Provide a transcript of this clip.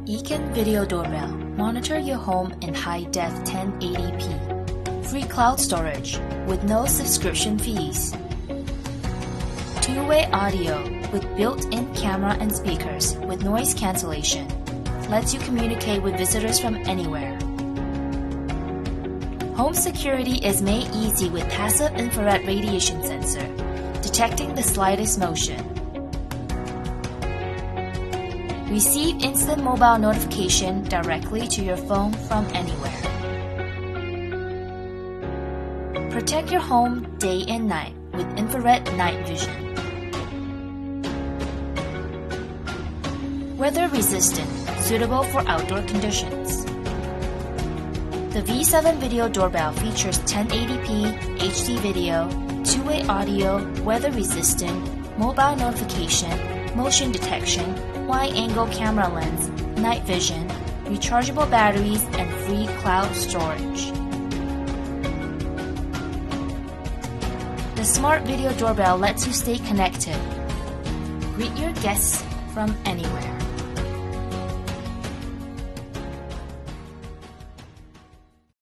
Beacon Video Doorbell. Monitor your home in high-def 1080p. Free cloud storage with no subscription fees. Two-way audio with built-in camera and speakers with noise cancellation. Lets you communicate with visitors from anywhere. Home security is made easy with passive infrared radiation sensor, detecting the slightest motion. Receive instant mobile notification directly to your phone from anywhere. Protect your home day and night with infrared night vision. Weather resistant, suitable for outdoor conditions. The V7 Video Doorbell features 1080p HD video, two-way audio, weather resistant, mobile notification, motion detection, wide-angle camera lens, night vision, rechargeable batteries, and free cloud storage. The smart video doorbell lets you stay connected. Greet your guests from anywhere.